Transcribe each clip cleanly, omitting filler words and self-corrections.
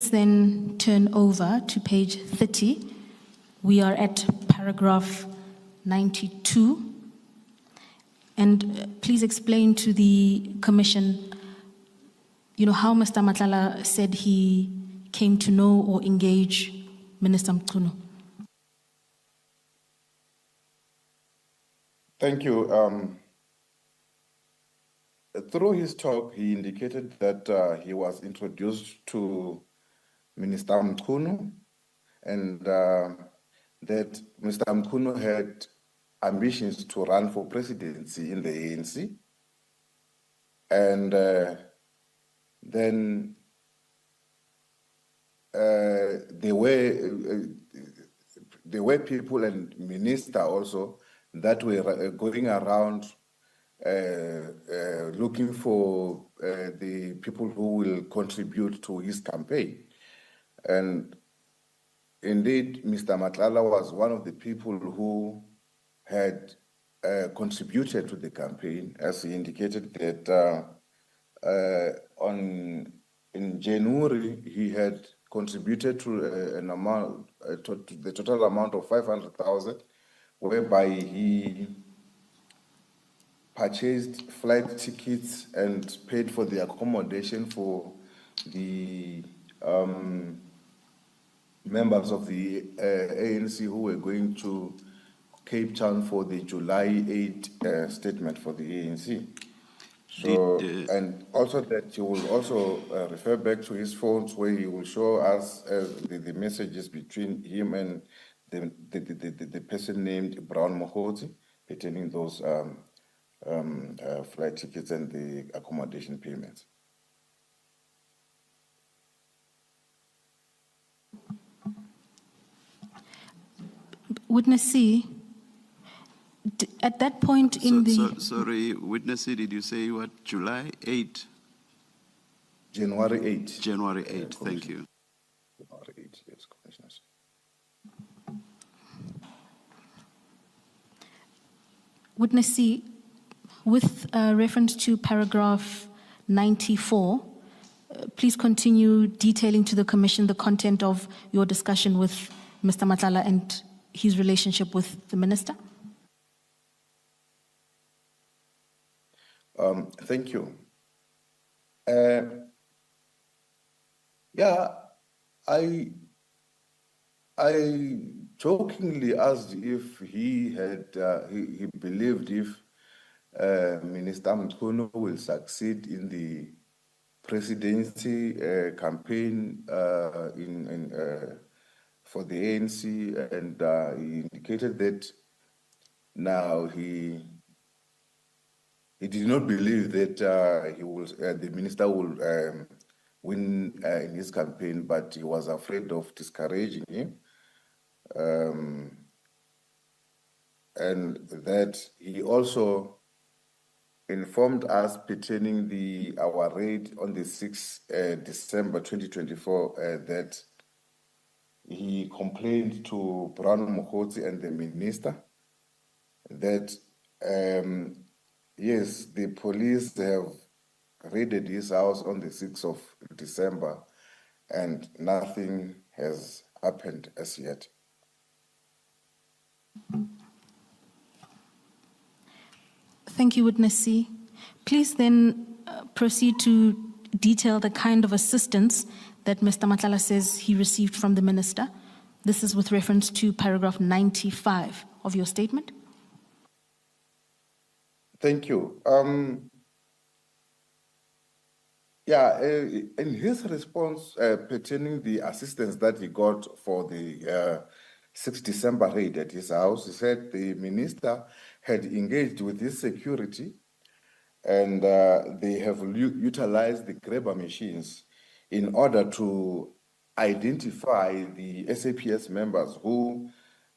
Then turn over to page 30. We are at paragraph 92. And please explain to the Commission, how Mr. Matlala said he came to know or engage Minister Mchunu. Thank you. Through his talk, he indicated that he was introduced to Minister Mchunu and that Mr. Mchunu had ambitions to run for presidency in the ANC. And then there were people and ministers also that were going around looking for the people who will contribute to his campaign. And indeed, Mr. Matlala was one of the people who had contributed to the campaign, as he indicated that in January he had contributed to an amount, to the total amount of 500,000, whereby he purchased flight tickets and paid for the accommodation for the members of the ANC who were going to Cape Town for the July 8 statement for the ANC. So, and also that he will also refer back to his phones where he will show us the messages between him and the person named Brown Mohoti pertaining those flight tickets and the accommodation payments. Witness C, at that point sorry, Witness C, did you say what, July 8? January 8. January 8, thank you. January 8, yes, Commissioners. Witness C, with reference to paragraph 94, please continue detailing to the Commission the content of your discussion with Mr. Matlala and his relationship with the Minister. Thank you. I jokingly asked if he had he believed if Minister Mchunu will succeed in the presidency campaign for the ANC, and he indicated that now he did not believe that he will, the minister will win in his campaign, but he was afraid of discouraging him. And that he also informed us pertaining our raid on the 6th December 2024 that he complained to Brown Mohoti and the minister that yes, the police have raided his house on the 6th of December and nothing has happened as yet. Thank you, Witness C. Please then proceed to detail the kind of assistance that Mr. Matlala says he received from the Minister. This is with reference to paragraph 95 of your statement. Thank you. In his response pertaining the assistance that he got for the 6th December raid at his house, he said the minister had engaged with his security and they have utilized the grabber machines in order to identify the SAPS members who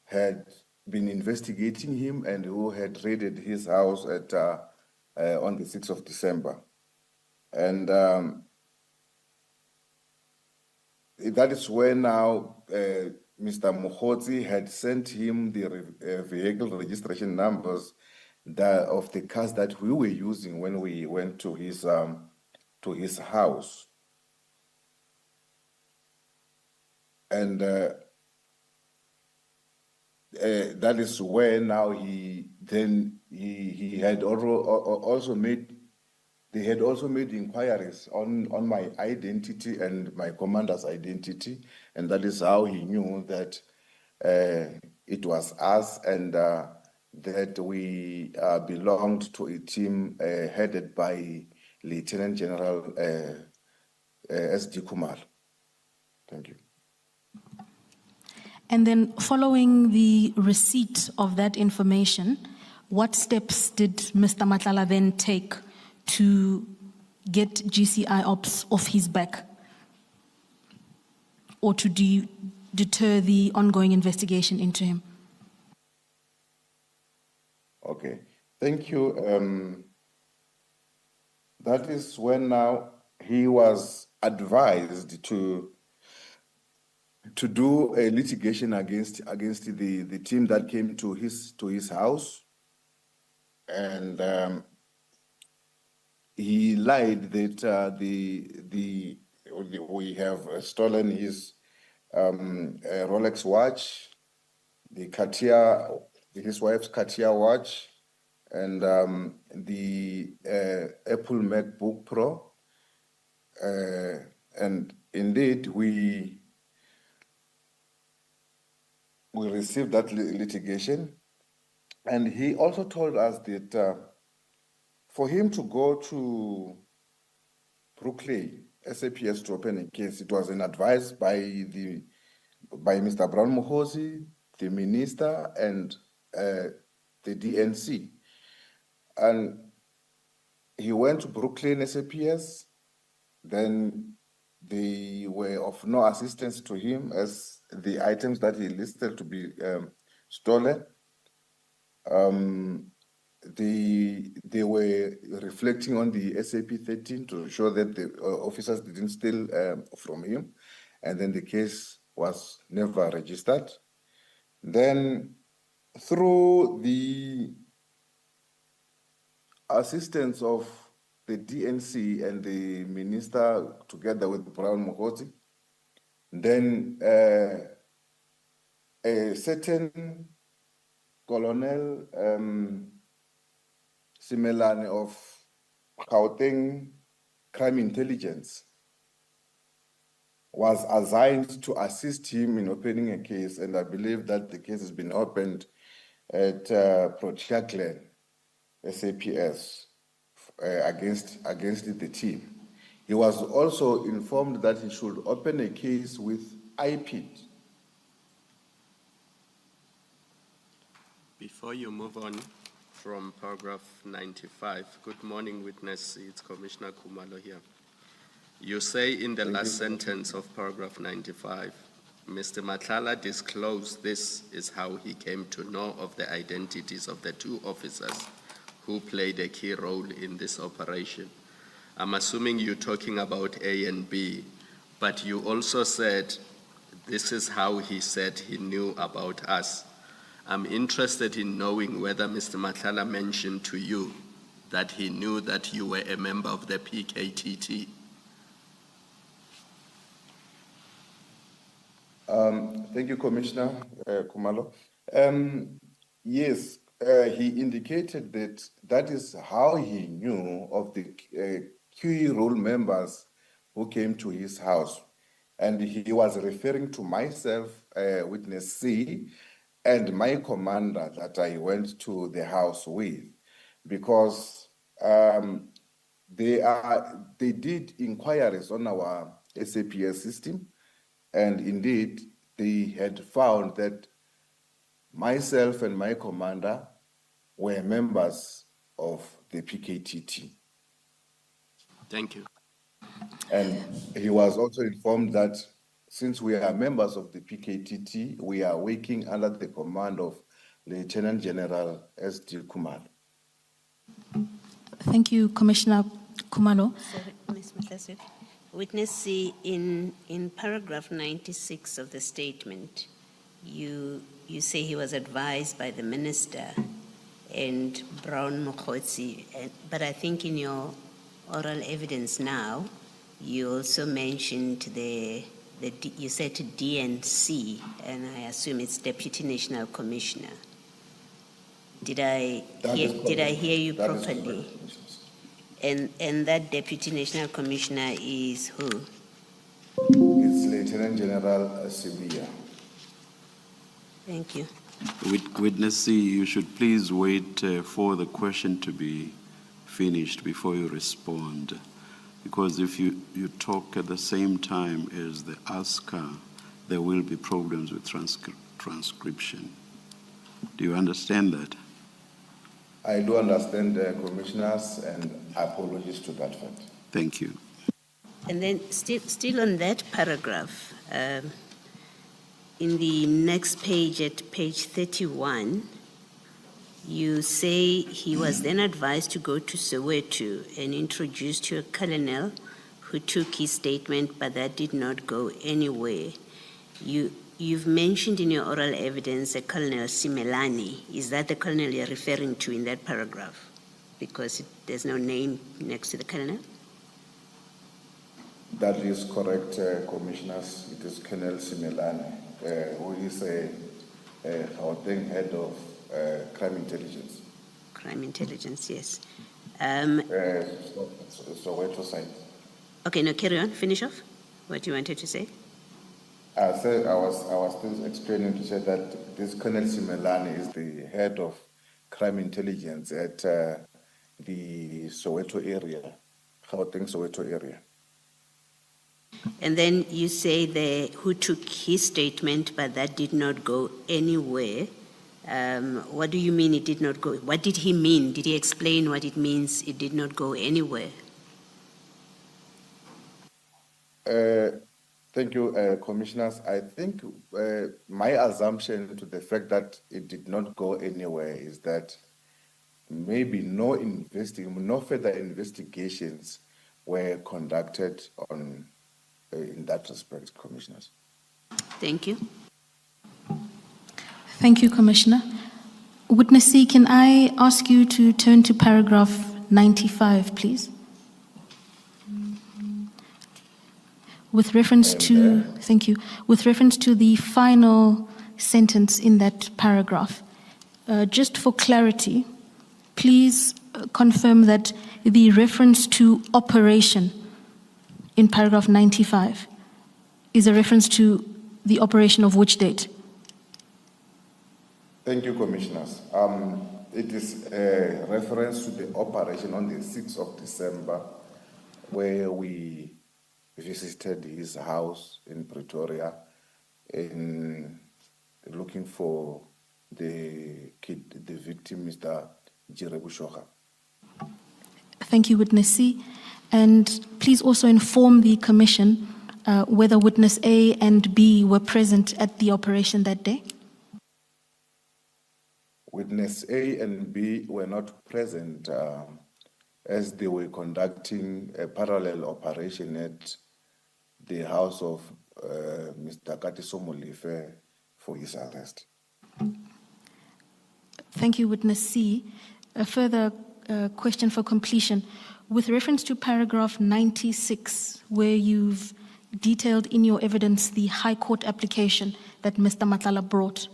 had been investigating him and who had raided his house at on the 6th of December. And that is where now Mr. Mohoti had sent him the vehicle registration numbers of the cars that we were using when we went to his house. And that is where now he had also made, they had also made inquiries on my identity and my commander's identity, and that is how he knew that it was us, and that we belonged to a team headed by Lieutenant General S.D. Kumar. Thank you. And then following the receipt of that information, what steps did Mr. Matlala then take to get GCI Ops off his back, or to deter the ongoing investigation into him? Okay, thank you. That is when now he was advised to do a litigation against the team that came to his house, and he lied that we have stolen his Rolex watch, the Cartier, his wife's Cartier watch, and the Apple MacBook Pro, and indeed we received that litigation, and he also told us that for him to go to Brooklyn SAPS to open a case, it was an advice by Mr. Brown Muhozi, the minister, and the DNC. And he went to Brooklyn SAPS, then they were of no assistance to him, as the items that he listed to be stolen, they were reflecting on the SAP 13 to show that the officers didn't steal from him, and then the case was never registered. Then, through the assistance of the DNC and the minister, together with Brown Muhozi, then a certain Colonel Simelane of Gauteng Crime Intelligence was assigned to assist him in opening a case, and I believe that the case has been opened at Protea Glen SAPS against the team. He was also informed that he should open a case with IPID. Before you move on from paragraph 95, good morning, witness. It's Commissioner Khumalo here. You say in the last sentence of paragraph 95, Mr. Matlala disclosed this is how he came to know of the identities of the two officers who played a key role in this operation. I'm assuming you're talking about A and B, but you also said this is how he said he knew about us. I'm interested in knowing whether Mr. Matlala mentioned to you that he knew that you were a member of the PKTT. Thank you, Commissioner Khumalo. Yes, he indicated that that is how he knew of the key role members who came to his house. And he was referring to myself, witness C, and my commander that I went to the house with, because they did inquiries on our SAPS system, and indeed they had found that myself and my commander were members of the PKTT. Thank you. And he was also informed that since we are members of the PKTT, we are working under the command of Lieutenant General S.D. Kumar. Thank you, Commissioner Khumalo. Sorry, Ms. Matlala. Witness C, in paragraph 96 of the statement, you say he was advised by the minister and Brown Muhozi, but I think in your oral evidence now, you also mentioned the you said DNC, and I assume it's Deputy National Commissioner. Did I hear you That is properly? correct, Commissioners. And that Deputy National Commissioner is who? It's Lieutenant General Sibia. Thank you. Witness C, you should please wait for the question to be finished before you respond. Because if you talk at the same time as the asker, there will be problems with transcription. Do you understand that? I do understand, Commissioners, and apologies to that fact. Thank you. And then still on that paragraph, in the next page at page 31, you say he was then advised to go to Soweto and introduced to a colonel who took his statement, but that did not go anywhere. You've mentioned in your oral evidence a Colonel Simelane. Is that the colonel you're referring to in that paragraph? Because there's no name next to the colonel? That is correct, Commissioners. It is Colonel Simelane, who is a Gauteng head of crime intelligence. Crime intelligence, yes. Soweto side. Okay, no, carry on. Finish off what you wanted to say. I was still explaining to say that this Colonel Simelane is the head of crime intelligence at the Soweto area, Gauteng Soweto area. And then you say who took his statement, but that did not go anywhere. What do you mean it did not go? What did he mean? Did he explain what it means it did not go anywhere? Thank you, Commissioners. I think my assumption to the fact that it did not go anywhere is that maybe no further investigations were conducted on in that respect, Commissioners. Thank you. Thank you, Commissioner. Witness C, can I ask you to turn to paragraph 95, please? With reference to, thank you, with reference to the final sentence in that paragraph, just for clarity, please confirm that the reference to operation in paragraph 95 is a reference to the operation of which date? Thank you, Commissioners. It is a reference to the operation on the 6th of December, where we visited his house in Pretoria in looking for the victim, Mr. Jirebu Shoga. Thank you, Witness C. And please also inform the Commission whether Witness A and B were present at the operation that day. Witness A and B were not present as they were conducting a parallel operation at the house of Mr. Katiso Molefe for his arrest. Thank you, Witness C. A further question for completion. With reference to paragraph 96, where you've detailed in your evidence the High Court application that Mr. Matlala brought,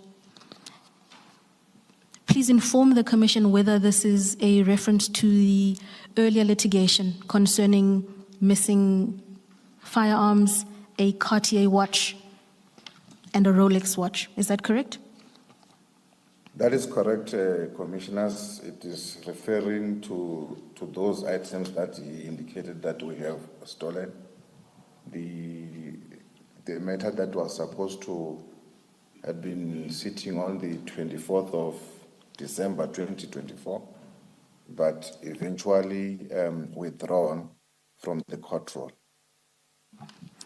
please inform the Commission whether this is a reference to the earlier litigation concerning missing firearms, a Cartier watch, and a Rolex watch. Is that correct? That is correct, Commissioners. It is referring to those items that he indicated that we have stolen. The matter that was supposed to have been sitting on the 24th of December 2024, but eventually withdrawn from the court roll.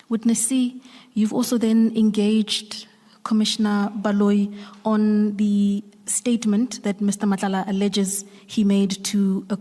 Witness C, you've also then engaged Commissioner Baloyi on the statement that Mr. Matlala alleges he made to a